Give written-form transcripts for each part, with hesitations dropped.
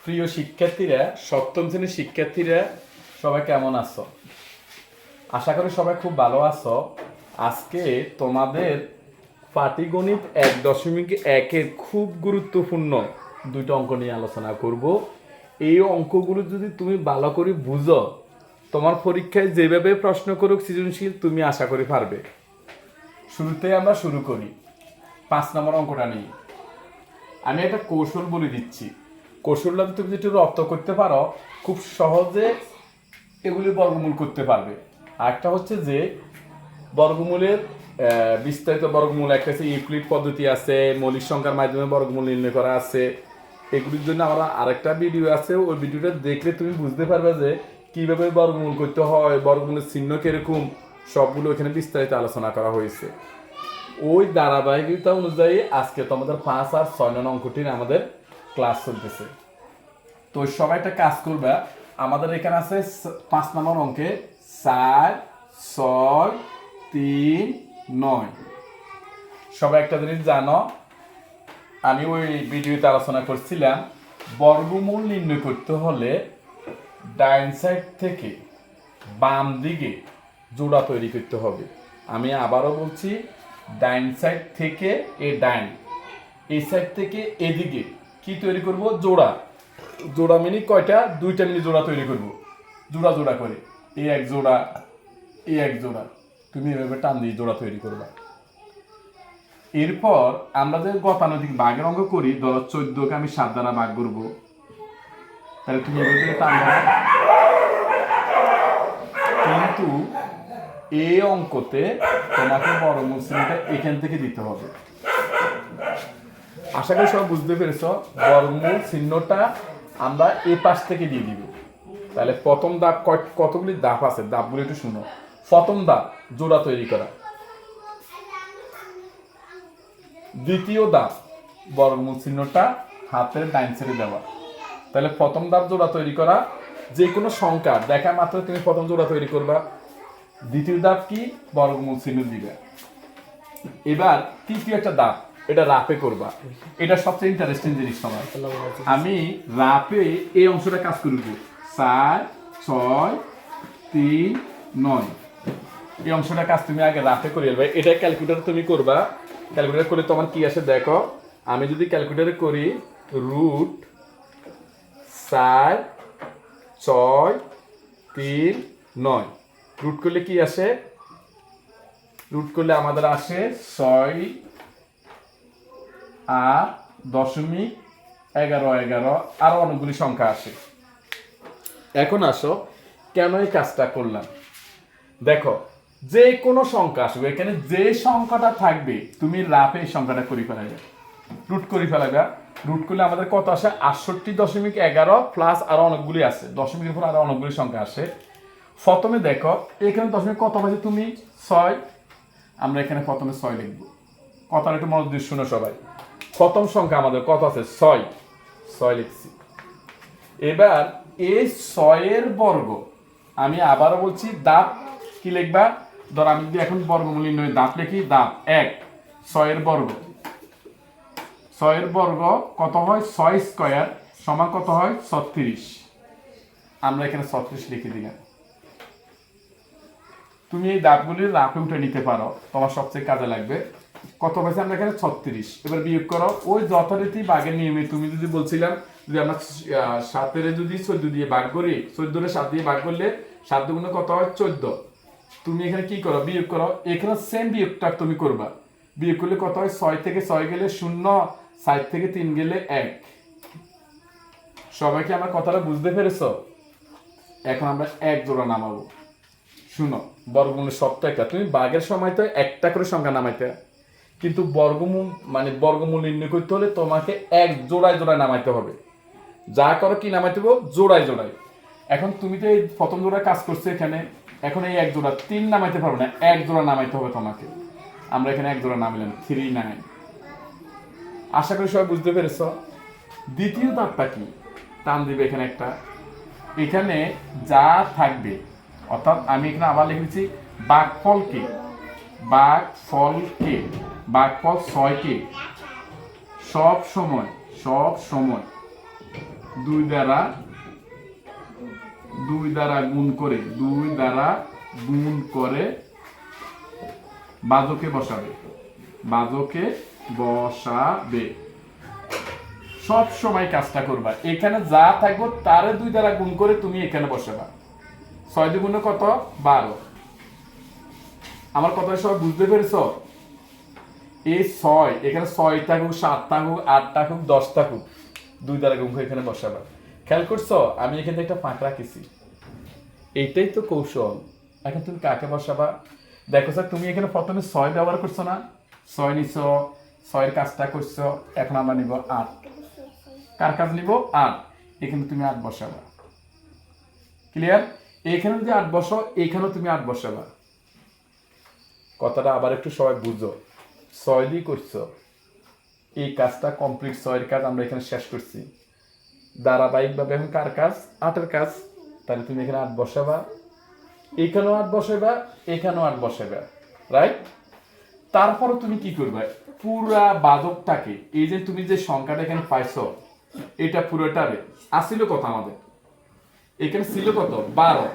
প্রিয় শিক্ষার্থীরা, সপ্তম শ্রেণীর শিক্ষার্থীরা সবাই কেমন আছো? আশা করি সবাই খুব ভালো আছো। আজকে তোমাদের পাটিগণিত 1.1-এর খুব গুরুত্বপূর্ণ দুটো অঙ্ক নিয়ে আলোচনা করব। এই অঙ্কগুলো যদি তুমি ভালো করে বুঝো, তোমার পরীক্ষায় যেভাবে প্রশ্ন করুক সৃজনশীল, তুমি আশা করি পারবে। শুরুতে আমরা শুরু করি 5 নম্বর অঙ্কটা নিয়ে। আমি একটা কৌশল বলে দিচ্ছি। কৌশলটা তুমি যদি রপ্ত করতে পারো, খুব সহজে এগুলি বর্গমূল করতে পারবে। আরেকটা হচ্ছে যে বর্গমূলের বিস্তারিত বর্গমূল, একটা আছে ইউক্লিড পদ্ধতি আছে, মৌলিক সংখ্যার মাধ্যমে বর্গমূল নির্ণয় করা আছে। এগুলির জন্য আমরা আরেকটা ভিডিও আছে, ওই ভিডিওটা দেখলে তুমি বুঝতে পারবে যে কীভাবে বর্গমূল করতে হয়, বর্গমূলের চিহ্ন কীরকম, সবগুলো এখানে বিস্তারিত আলোচনা করা হয়েছে। ওই ধারাবাহিকতা অনুযায়ী আজকে তোমাদের 5 আর 6 নং অঙ্কটির আমাদের ক্লাস চলতেছে। তো সবাই একটা কাজ করবে, আমাদের এখানে আছে 5 নম্বর অঙ্কে 4, 6, 3, 9। সবাই একটা জিনিস জানো, আমি ওই ভিডিওতে আলোচনা করছিলাম, বর্গমূল নির্ণয় করতে হলে ডাইন সাইড থেকে বাম দিকে জোড়া তৈরি করতে হবে। আমি আবারও বলছি, ডাইন সাইড থেকে ডাইন, এই সাইড থেকে এদিকে কি তৈরি করব? জোড়া। জোড়া মিনি কয়টা? 2টা মিনি জোড়া তৈরি করব, জোড়া জোড়া করে। এই এক জোড়া, এই এক জোড়া, তুমি এভাবে টান দিয়ে জোড়া তৈরি করবা। এরপর আমরা যে গতানুগতিক ভাগের অঙ্ক করি, ধরো 14কে আমি 7 দ্বারা ভাগ করবো, তাহলে তুমি এভাবে টান দাও। কিন্তু এই অঙ্কতে তোমাকে বর্গমূল চিহ্নটা এখান থেকে দিতে হবে। আশা করি সব বুঝতে পেরেছ। বর্গমূল চিহ্নটা আমরা এই পাশ থেকে দিয়ে দিব। তাহলে প্রথম ধাপ, কতগুলি ধাপ আছে, ধাপগুলি একটু শুনো। প্রথম ধাপ জোড়া তৈরি করা। দ্বিতীয় ধাপ বর্গমূল চিহ্নটা হাতের ডাইন সাইডে দেওয়া। তাহলে প্রথম ধাপ জোড়া তৈরি করা, যে কোনো সংখ্যা দেখা মাত্র তুমি প্রথম জোড়া তৈরি করবা। দ্বিতীয় ধাপ কি? বর্গমূল চিহ্ন দিবে। এবার তৃতীয় একটা ধাপ, এটা রাপে করবা। এটা সবচেয়ে ইন্টারেস্টিং জিনিস তোমার। আমি রাপে এই অংশটা কাজ করব। 4, 6, 3, 9 এই অংশটা কাজ তুমি আগে রাপে করে ফেলবে। এটা ক্যালকুলেটর তুমি করবা। ক্যালকুলেটর করে তোমার কি আসে দেখো। আমি যদি ক্যালকুলেটরে করি, √4, 6, 3, 9 রুট করলে কি আসে? রুট করলে আমাদের আসে 6 আর 0.11 আরো অনেকগুলি সংখ্যা আসে। এখন আসো কেন এই কাজটা করলাম। দেখো, যে কোনো সংখ্যা আসবে, এখানে যে সংখ্যাটা থাকবে তুমি রাপে এই সংখ্যাটা করে ফেলাবে, রুট করে ফেলাবে। রুট করলে আমাদের কত আসে? 68.11 প্লাস আরো অনেকগুলি আছে, দশমিকের উপর আরো অনেকগুলি সংখ্যা আসে। প্রথমে দেখো এখানে দশমিক কত পাইছে তুমি? 6। আমরা এখানে প্রথমে 6 লিখব। কথাটা একটু মনোযোগ দিয়ে শুনো সবাই। প্রথম সংখ্যা আমাদের কত আছে? 6 লিখছি। এবার এই 6-এর বর্গ, আমি আবারও বলছি, দাপ কি লিখবা? ধর আমি যদি এখন বর্গমূল নির্ণয় দাপ লিখি, দাপ 1, 6-এর বর্গ। 6-এর বর্গ কত হয়? 6 স্কয়ার সমান কত হয়? 36। আমরা এখানে 36 লিখে দিলাম। তুমি এই দাপগুলি রাপে উঠে নিতে পারো, তোমার সবচেয়ে কাজে লাগবে। কত পাইছে? আমরা এখানে 36। এবার বিয়োগ করো ওই যথারীতি ভাগের নিয়মে। তুমি যদি বলছিলাম, যদি আমরা 7-এর যদি 14 দিয়ে ভাগ করি, 14-রে 7 দিয়ে ভাগ করলে 7 দুগুণে কত হয়? 14। তুমি এখানে কি করো? বিয়োগ করো। এখানে সেম বিয়োগটা তুমি করবা। বিয়োগ করলে কত হয়? 6 থেকে 6 গেলে 0, 7 থেকে 3 গেলে 1। সবাইকে আমার কথাটা বুঝতে পেরেছো? এখন আমরা 1 জোড়া নামাবো। শুনো, বর্গমূলের সবটা একটা, তুমি ভাগের সময় তো একটা করে সংখ্যা নামাইতে, কিন্তু বর্গমূল নির্ণয় করতে হলে তোমাকে 1 জোড়ায় জোড়ায় নামাইতে হবে। যা করো কি নামাইতে হবে? জোড়ায় জোড়ায়। এখন তুমি তো এই প্রথম জোড়ায় কাজ করছো এখানে, এখন এই 1 জোড়া 3 নামাইতে পারবে না, 1 জোড়া নামাইতে হবে তোমাকে। আমরা এখানে 1 জোড়া নামাইলাম, 3, 9। আশা করি সবাই বুঝতে পেরেছ। দ্বিতীয় ধাপটা কি? টান দিবে এখানে একটা, এখানে যা থাকবে, অর্থাৎ আমি এখানে আবার লিখেছি ভাগফলকে, ভাগফল 6কে সব সময় দুই দ্বারা গুণ করে বাজকে বসাবে সব সময় কাজটা করবা। এখানে যা থাকবো তারে 2 দ্বারা গুণ করে তুমি এখানে বসাবা। 6 দুগুণে কত? 12। আমার কথা সবাই বুঝতে পেরেছো? এই 6 এখানে 6 থাকুক, 7 থাকুক, 8 থাকুক, 10 থাকুক, 2 দ্বারা গুণ করে এখানে বসাবা। খেয়াল করছো? আমি এখানে একটা ফাঁক রাখেছি। এইটাই তো কৌশল। এখন তুমি কাকে বসাবা? দেখো স্যার, তুমি এখানে প্রথমে 6 ব্যবহার করছো না? 6 নিছো, 6 এর কাজটা করছো। এখন আমরা নিব 8। কার কাজ নিব? 8। এখানে তুমি 8 বসাবা। ক্লিয়ার? এখানে যদি 8 বসো, এখানেও তুমি 8 বসাবা। কথাটা আবার একটু সবাই বুঝো। 6 দিয়ে করছো, এই কাজটা কমপ্লিট। 6 এর কাজ আমরা এখানে শেষ করছি। ধারাবাহিকভাবে এখন কার কাজ? 8 এর কাজ। তাহলে তুমি এখানে 8 বসাবা, এখানেও 8 বসাবা, এখানেও 8 বসাবা। রাইট? তারপরে তুমি কি করবে? পুরা বাদকটাকে, এই যে তুমি যে সংখ্যাটা এখানে পাইছো, এটা পুরোটারে আসিল কত? আমাদের এখানে ছিল কত? 12।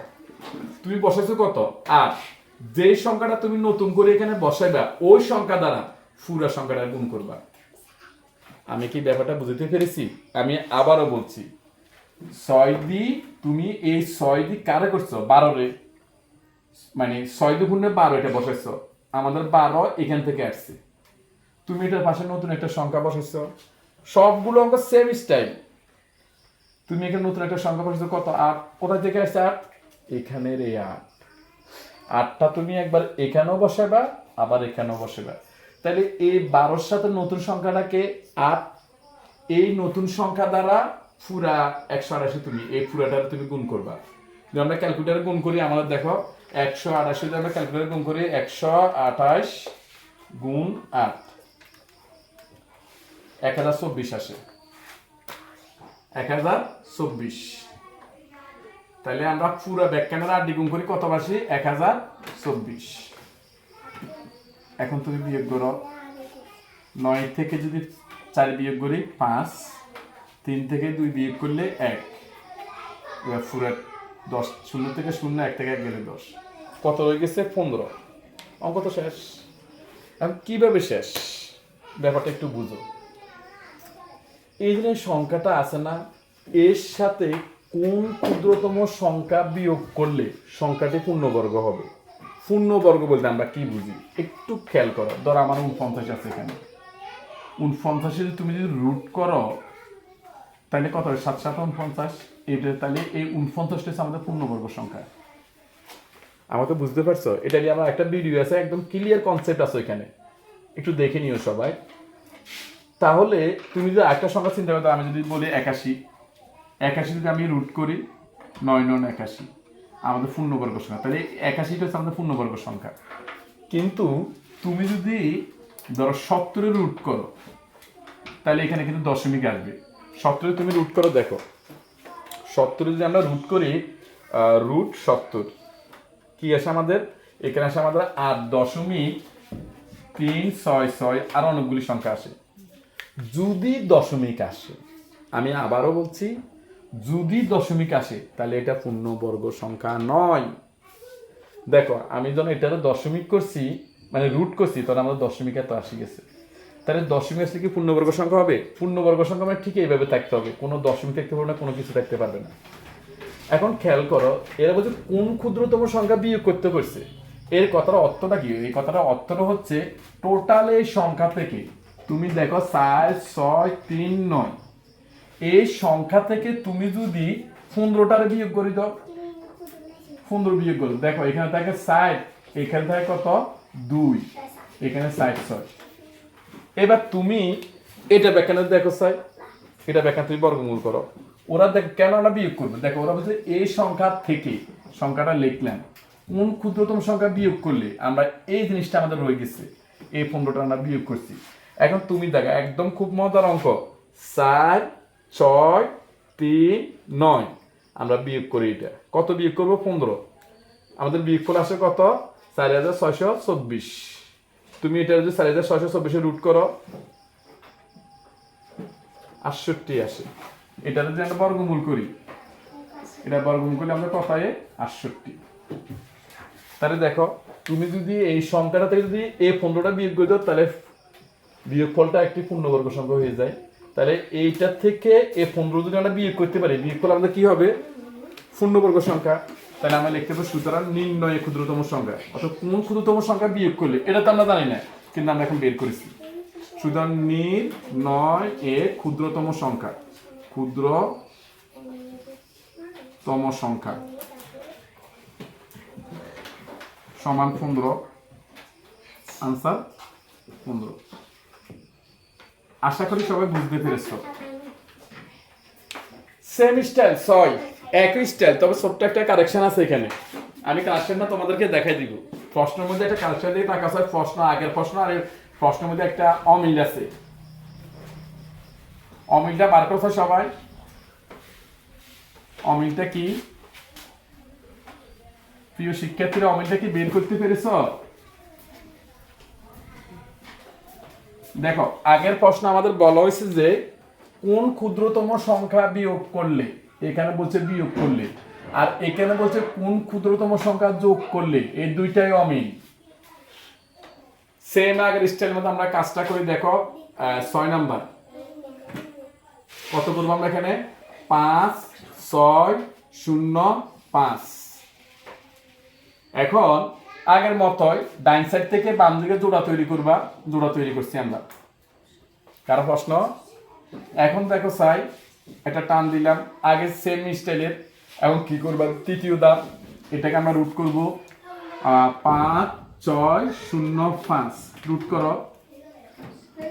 তুমি বসাইছো কত? 8। যে সংখ্যাটা তুমি নতুন করে এখানে বসাইবা, ওই সংখ্যা দ্বারা পুরা সংখ্যাটা গুণ করবা। আমি কি ব্যাপারটা বুঝতে পেরেছি? আমি আবারও বলছি, 6 দি তুমি এই 6 দি কারে করছো? 12 রে, মানে 6 দুগুণে 12 এটা বসাইছো। আমাদের 12 এখান থেকে আসছে। তুমি এটার পাশে নতুন একটা সংখ্যা বসাইছো। সবগুলো অঙ্ক সেম স্টাইল। তুমি এখানে নতুন একটা সংখ্যা বসাইছো কত? 8। কোথা থেকে আসছে 8? এখানের এই 8। 8টা তুমি একবার এখানেও বসাবা, আবার এখানেও বসাবা। তাহলে এই 12-র সাথে নতুন সংখ্যাটাকে 8, এই নতুন সংখ্যা দ্বারা পুরা 188 তুমি এই পুরাটা তুমি গুণ করবা। যদি আমরা ক্যালকুলেটরে গুণ করি, আমাদের দেখো 188 যদি আমরা ক্যালকুলেটরে গুণ করি, 128 গুণ 8 1024 আসে। 1024। তাহলে আমরা পুরো ব্যাখ্যানের 8 গুণ করি, কত আসে? 1024। এখন তুমি বিয়োগ করো। 9 থেকে যদি 4 বিয়োগ করি 5, 3 থেকে 2 বিয়োগ করলে 1। এবার পুরো 10, 0 থেকে 0, 1 থেকে 1 গেলে 10। কত হয়ে গেছে? 15। অঙ্ক তো শেষ। এখন কিভাবে শেষ? ব্যাপারটা একটু বুঝো। এই যে সংখ্যাটা আছে না, এর সাথে কোন ক্ষুদ্রতম সংখ্যা বিয়োগ করলে সংখ্যাটি পূর্ণবর্গ হবে? পূর্ণবর্গ বলতে আমরা কি বুঝি একটু খেয়াল করো। ধরো আমার 49 আছে এখানে। 49 তুমি যদি রুট করো, তাহলে কত হবে? 7 7 49। এটা তাহলে এই 49টা হচ্ছে আমাদের পূর্ণবর্গ সংখ্যা। আমাকে বুঝতে পারছো? এটা নিয়ে আমার একটা ভিডিও আছে, একদম ক্লিয়ার কনসেপ্ট আছে এখানে, একটু দেখে নিও সবাই। তাহলে তুমি যদি একটা সংখ্যা চিন্তা করো, আমি যদি বলি 81, 81 যদি আমি রুট করি 9 9 81, আমাদের পূর্ণবর্গ সংখ্যা। তাহলে 81টা হচ্ছে আমাদের পূর্ণবর্গ সংখ্যা। কিন্তু তুমি যদি ধরো 70 রুট করো, তাহলে এখানে কিন্তু দশমিক আসবে। 70 তুমি রুট করো, দেখো 70 যদি আমরা রুট করি, রুট 70 কি আসে আমাদের? এখানে আসে আমাদের 8.366, আর অনেকগুলি সংখ্যা আসে। যদি দশমিক আসে, আমি আবারও বলছি, যদি দশমিক আসে তাহলে এটা পূর্ণবর্গ সংখ্যা নয়। দেখো আমি যখন এটাতে দশমিক করছি, মানে রুট করছি, তখন আমাদের দশমিক এত আসি গেছে। তাহলে দশমিক আসলে কি পূর্ণবর্গ সংখ্যা হবে? পূর্ণবর্গ সংখ্যা মানে ঠিক এইভাবে থাকতে হবে, কোনো দশমিক থাকতে পারবে না, কোনো কিছু থাকতে পারবে না। এখন খেয়াল করো, এরা বলছে কোন ক্ষুদ্রতম সংখ্যা বিয়োগ করতে করছে। এর কথার অর্থটা কি? এই কথাটা অর্থটা হচ্ছে টোটাল এই সংখ্যা থেকে তুমি দেখো 4 6 3 9, এই সংখ্যা থেকে তুমি যদি 15টারে বিয়োগ করে দাও, 15 বিয়োগ করো, দেখো এখানে থাকে 60, এখানে থাকে কত? 2, এখানে 60 6। এবার তুমি এটা ব্যাখ্যানে দেখো 6, এটা ব্যাখ্যা তুমি বর্গমূল করো। ওরা দেখ কেন ওরা বিয়োগ করবে? দেখো ওরা বলছে এই সংখ্যা থেকে সংখ্যাটা লিখলাম, কোন ক্ষুদ্রতম সংখ্যা বিয়োগ করলে আমরা এই জিনিসটা আমাদের রয়ে গেছে, এই 15টা আমরা বিয়োগ করছি। এখন তুমি দেখো একদম খুব মজার অঙ্ক, 4 6 3 9, আমরা বিয়োগ করি। এটা কত বিয়োগ করবো? 15। আমাদের বিয়োগ করে আসে কত? 4624। তুমি এটা যদি 4624 রুট করো, 68 আসে। এটা যদি আমরা বর্গমূল করি, এটা বর্গমূল করলে আমরা কত হয়? 68। তাহলে দেখো, তুমি যদি এই সংখ্যাটা থেকে যদি এই 15টা বিয়োগ করে দাও, তাহলে বিয়োগফলটা একটি পূর্ণবর্গ সংখ্যা হয়ে যায়। তাহলে এইটা থেকে এই 15 যদি আমরা বিয়োগ করতে পারি, বিয়োগফল আমাদের কি হবে? পূর্ণবর্গ সংখ্যা। তাহলে আমরা লিখতে পারি সুতরাং নির্ণয় ক্ষুদ্রতম সংখ্যা, অর্থাৎ কোন ক্ষুদ্রতম সংখ্যা বিয়োগ করলে, এটা তো আমরা জানি না, কিন্তু আমরা এখন বের করেছি। সুতরাং নির্ণয় ক্ষুদ্রতম সংখ্যা, ক্ষুদ্রতম সংখ্যা সমান 15। আনসার 15। আশা করি সবাই বুঝতে পেরেছো। সেম স্টাইল 6, একই স্টাইল, তবে ছোট্ট একটা কারেকশন আছে এখানে। আমি কারেকশনটা তোমাদেরকে দেখাই দিব। প্রশ্নের মধ্যে একটা কারেকশন দিয়ে টাকা আছে, প্রশ্ন আগের প্রশ্ন আর প্রশ্নের মধ্যে একটা অমিল আছে। অমিলটা বার করছো সবাই? অমিলটা কি প্রিয় শিক্ষার্থীরা, অমিলটা কি বের করতে পেরেছো? দেখো, আগের প্রশ্ন আমাদের বলা হয়েছে যে কোন ক্ষুদ্রতম সংখ্যা বিয়োগ করলে, এখানে বলছে বিয়োগ করলে, আর এখানে বলছে কোন ক্ষুদ্রতম সংখ্যা যোগ করলে, এই দুইটাই অমিল। সেম আগের স্টাইলের মধ্যে আমরা কাজটা করি। দেখো 6 নাম্বার কত করবো আমরা এখানে? 5 6 0 5। এখন আগের মতোই ডাইন সাইড থেকে বাম দিকে জোড়া তৈরি করবা। জোড়া তৈরি করছি আমরা। কারো প্রশ্ন? এখন দেখো চাই একটা টান দিলাম, আগে সেম স্টাইলের। এখন কি করবা? তৃতীয় ধাপ, এটাকে আমরা রুট করব। 5 6 0 5 রুট করো।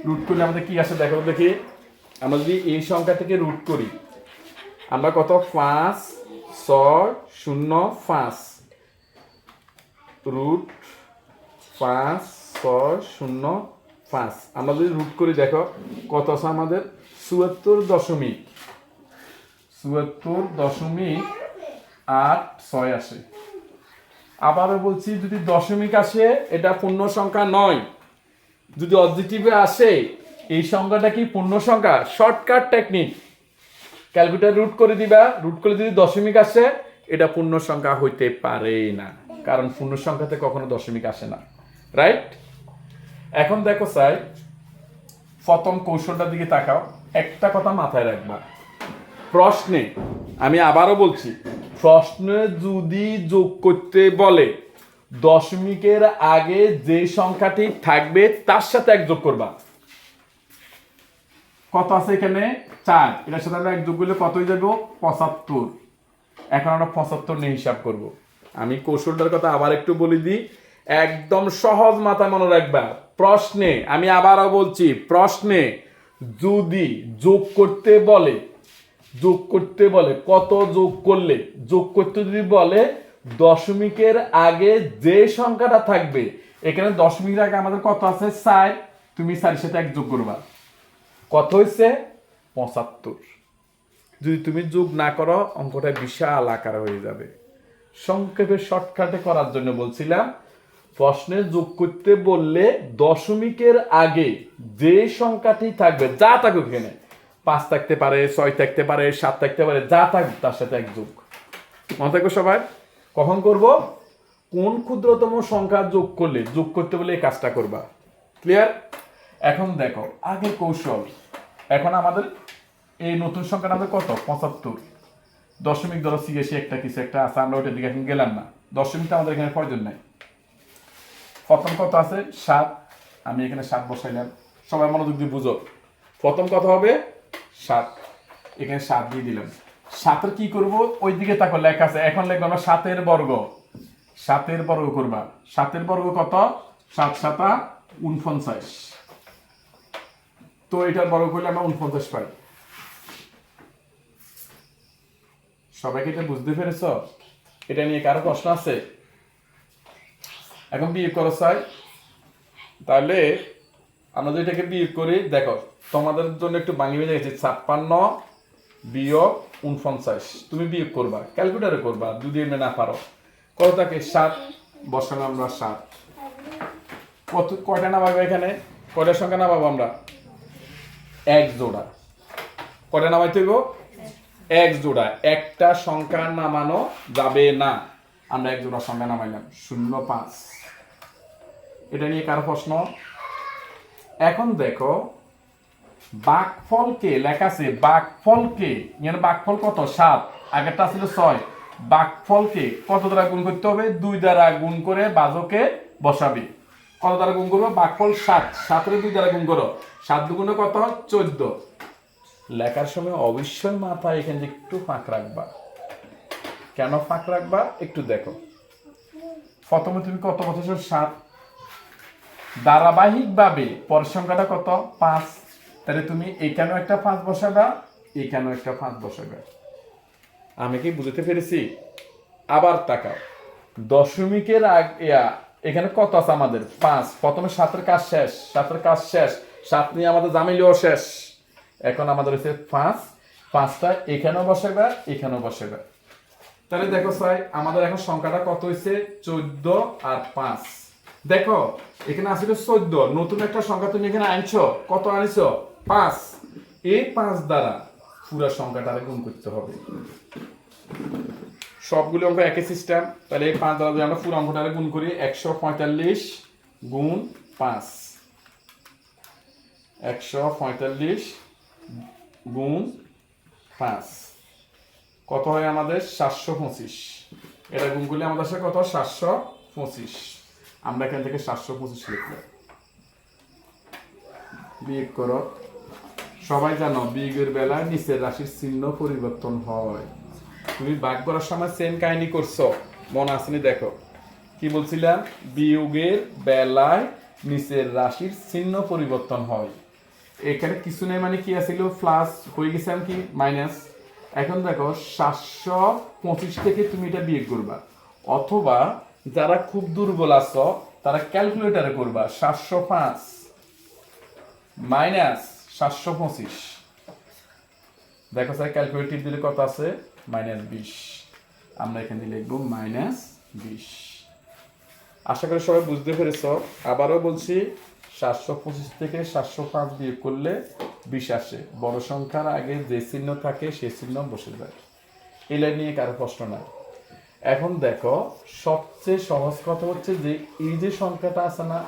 রুট করলে আমাদের কি আসে দেখো দেখি। আমরা যদি এই সংখ্যা থেকে রুট করি, আমরা কত? 5 6 0 5 রুট 5 6 0 5। আমরা যদি রুট করি, দেখো কত আছে আমাদের? 74.86 আসে। আবারও বলছি, যদি দশমিক আসে এটা পূর্ণ সংখ্যা নয়, যদি অবজেক্টিভে আসে এই সংখ্যাটা কি পূর্ণ সংখ্যা? শর্টকাট টেকনিক, ক্যালকুলেটর রুট করে দিবা। রুট করলে যদি দশমিক আসে, এটা পূর্ণ সংখ্যা হইতে পারে না, কারণ পূর্ণ সংখ্যাতে কখনো দশমিক আসে না। রাইট? এখন দেখো চাই প্রথম কৌশলটার দিকে তাকাও। একটা কথা মাথায় রাখবা, প্রশ্নে, আমি আবারও বলছি, প্রশ্নে যদি যোগ করতে বলে, দশমিকের আগে যে সংখ্যাটি থাকবে তার সাথে এক যোগ করবা। কত আছে এখানে? 4। এটার সাথে আমরা এক যোগ করলে কত হয়ে যাবে? 75। এখন আমরা 75 নিয়ে হিসাব করব। আমি কৌশলটার কথা আবার একটু বলে দিই, একদম সহজ মাথায় মনে রাখবা। প্রশ্নে, আমি আবারও বলছি, প্রশ্নে যদি যোগ করতে বলে, কত যোগ করলে, যোগ করতে যদি বলে দশমিকের আগে যে সংখ্যাটা থাকবে, এখানে দশমিকের আগে আমাদের কত আছে? 4। তুমি 4 সাথে এক যোগ করবা, কত হয়েছে? 75। যদি তুমি যোগ না করো, অঙ্কটা বিশাল আকার হয়ে যাবে। সংক্ষেপে শর্টকাটে করার জন্য বলছিলাম, প্রশ্নে যোগ করতে বললে দশমিকের আগে যে সংখ্যাটি থাকবে, যা থাকুক, এখানে 5 থাকতে পারে, 6 থাকতে পারে, 7 থাকতে পারে, যা থাকুক তার সাথে এক যোগ। মনে থাকবে সবাই? কখন করব? কোন ক্ষুদ্রতম সংখ্যা যোগ করলে, যোগ করতে বলে এই কাজটা করবা। ক্লিয়ার? এখন দেখো আগে কৌশল। এখন আমাদের এই নতুন সংখ্যাটা আমাদের কত? 75। দশমিক ধরো সিএসি একটা কিছু একটা আছে, আমরা ওইটার দিকে এখন গেলাম না। দশমিকটা আমাদের এখানে প্রয়োজন নাই। প্রথম কত আছে? 7। আমি এখানে 7 বসাইলাম। সবাই মনোযোগ দিয়ে বুঝো। প্রথম কত হবে? 7। এখানে 7 দিয়ে দিলাম। 7-এর কি করব? ওই দিকে তাকো, লেখা আছে। এখন লিখবো আমরা 7-এর বর্গ। 7-এর বর্গ করবা। 7-এর বর্গ কত? 7 7 49। তো এটার বর্গ করলে আমরা 49 পাই। সবাইকে এটা বুঝতে পেরেছ? এটা নিয়ে কারো প্রশ্ন আছে? এখন বিয়োগ করো চাই। তাহলে আমরা যদি এটাকে বিয়োগ করি, দেখো তোমাদের জন্য একটু ভাঙিয়ে গেছি। 56 বিয়োগ 49 তুমি বিয়োগ করবা, ক্যালকুলেটরে করবা যদি এমনি না পারো। কত থাকে? 7 বসানো আমরা 7। কত কয়টা নামাবো এখানে? কয়টার সংখ্যা নামাবো আমরা? এক জোড়া। কটা নামাইতে হইব? এক জোড়া। একটা সংখ্যা নামানো যাবে না। আমরা এক জোড়া সংখ্যা নামাইলাম 0.5। এটা নিয়ে কারো প্রশ্ন? এখন দেখো ভাগফলকে লেখা আছে, ভাগফলকে এখানে ভাগফল কত? 7, আগেরটা ছিল 6। ভাগফলকে কত দ্বারা গুণ করতে হবে? 2 দ্বারা গুণ করে ভাজকে বসাবে। কত দ্বারা গুণ করবো? ভাগফল 7, 7 রে 2 দ্বারা গুণ করো, 7 দুগুণে কত হয়? 14। লেখার সময় অবশ্যই মাথায় এখানে একটু ফাঁক রাখবা। কেন ফাঁক রাখবা একটু দেখো। প্রথমে তুমি কত বসাছো? 7। ধারাবাহিকভাবে পরের সংখ্যাটা কত? 5। তাহলে তুমি এখানেও একটা 5 বসাবা, এখানেও একটা 5 বসাবে। আমি কি বুঝতে পেরেছি? আবার তাকাও, দশমিকের এখানে কত আছে আমাদের? 5। প্রথমে 7-এর কাজ শেষ, 7-এর কাজ শেষ, 7 নিয়ে আমাদের জামিলিও শেষ। এখন আমাদের হচ্ছে 5, 5টা এখানেও বসাবে, এখানেও বসাবে। তাহলে দেখো ভাই আমাদের এখন সংখ্যাটা কত হয়েছে? 14 আর 5। দেখো এখানে আসলে 14, নতুন একটা সংখ্যা তুমি এখানে আনছো। কত আনছো? 5। এই 5 দ্বারা পুরো সংখ্যাটারে গুণ করতে হবে। সবগুলো অঙ্ক একই সিস্টেম। তাহলে এই 5 দ্বারা যদি আমরা পুরো অঙ্কটারে গুণ করি, 145 গুণ 5, 145 গুণ 5 কত হয় আমাদের? 725। এটা গুণ করলে আমাদের সাথে কত? 725। আমরা এখান থেকে 725 লিখলাম। বিয়োগ করো। সবাই জানো বিয়োগের বেলায় নিচের রাশির চিহ্ন পরিবর্তন হয়। তুমি ভাগ করার সময় সেম কাহিনী করছো, মনে আসেনি? দেখো কি বলছিলাম? বিয়োগের বেলায় নিচের রাশির চিহ্ন পরিবর্তন হয়। এখানে কিছু নেই মানে কি আছিল? প্লাস হয়ে গেছে কি মাইনাস। এখন দেখো 725 থেকে তুমি এটা বিয়োগ করবা, অথবা যারা খুব দুর্বল আছো তারা ক্যালকুলেটরে করবা। 705 মাইনাস 725। দেখো স্যার ক্যালকুলেটর দিলে কত আছে? -20। আমরা এখানে লিখবো -20। আশা করি সবাই বুঝতে পেরেছো। আবারও বলছি, 725 থেকে 705 বিয়োগ করলে 20 আসে। বড় সংখ্যার আগে যে চিহ্ন থাকে সেই চিহ্ন বসে যায়। এই লাইন নিয়ে কারো প্রশ্ন নাই। এখন দেখো সবচেয়ে সহজ কথা হচ্ছে যে এই যে সংখ্যাটা আছে না,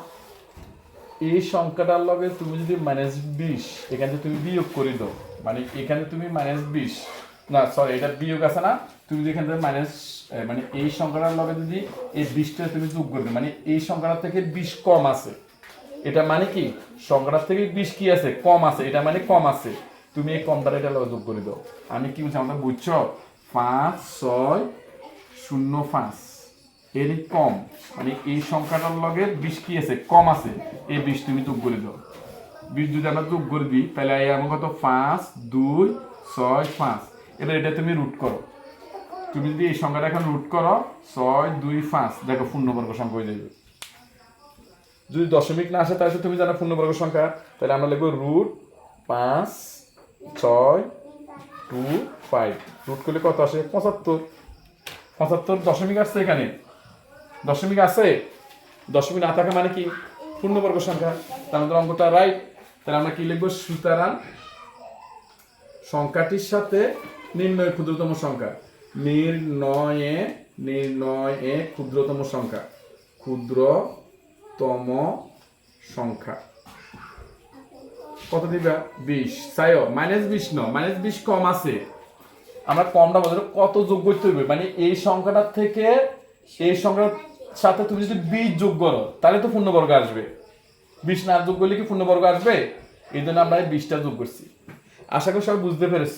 এই সংখ্যাটার লগে তুমি যদি -20 এখানে তুমি বিয়োগ করে দাও, মানে এখানে তুমি -20 না সরি এটা বিয়োগ আছে না, তুমি যদি এখান থেকে মানে এই সংখ্যাটার লগে যদি এই 20টা তুমি যোগ করবে, মানে এই সংখ্যাটা থেকে 20 কম আছে, এটা মানে কি সংখ্যাটার থেকে 20 কি আছে? কম আছে। এটা মানে কম আছে। তুমি এই কমটা এটা লগে যোগ করে দাও। আমি কি বলছি আমাদের বুঝছো? 5605 এর কম, মানে এই সংখ্যাটার লগে 20 কি আছে? কম আছে। এই 20 তুমি যোগ করে দাও। 20 যদি আমরা যোগ করে দিই তাহলে আমার কত? 5 2 6 5। এবার এটা তুমি রুট করো। তুমি যদি এই সংখ্যাটা এখন রুট করো 6 2 5, দেখো পূর্ণবর্গ সংখ্যা হয়ে যাবে। যদি দশমিক না আসে তাহলে তুমি জানো পূর্ণবর্গ সংখ্যা, তাহলে আমরা লিখবো √5 6 2 5। রুট করলে কত আসে? 75। 75 দশমিক আসছে এখানে? দশমিক আছে? দশমিক না থাকে মানে কি পূর্ণবর্গ সংখ্যা। তাহলে আমাদের অঙ্কটা রাইট। তাহলে আমরা কি লিখবো? সুতরাং সংখ্যাটির সাথে নির্ণয় ক্ষুদ্রতম সংখ্যা, নির্ণয়ে ক্ষুদ্রতম সংখ্যা, ক্ষুদ্রতম সংখ্যা কত দিবা? 20। চাইও -20 ন, -20 কম আছে। আমরা কমটা বলতে কত যোগ করতে হবে, মানে এই সংখ্যাটার থেকে এই সংখ্যার সাথে তুমি যদি 20 যোগ করো তাহলে তো পূর্ণবর্গ আসবে। 20 না যোগ করলে কি পূর্ণবর্গ আসবে? এই জন্য আমরা 20টা যোগ করছি। আশা করি সবাই বুঝতে পেরেছ।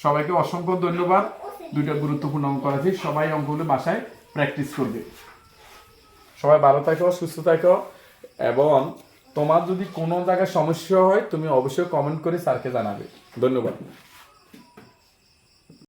সবাইকে অসংখ্য ধন্যবাদ। দুইটা গুরুত্বপূর্ণ অঙ্ক আছে, সবাই অঙ্কগুলো বাসায় প্র্যাকটিস করবে। সবাই ভালো থাকো, সুস্থ থাকো, এবং তোমার যদি কোনো জায়গায় সমস্যা হয় তুমি অবশ্যই কমেন্ট করে স্যারকে জানাবে। ধন্যবাদ।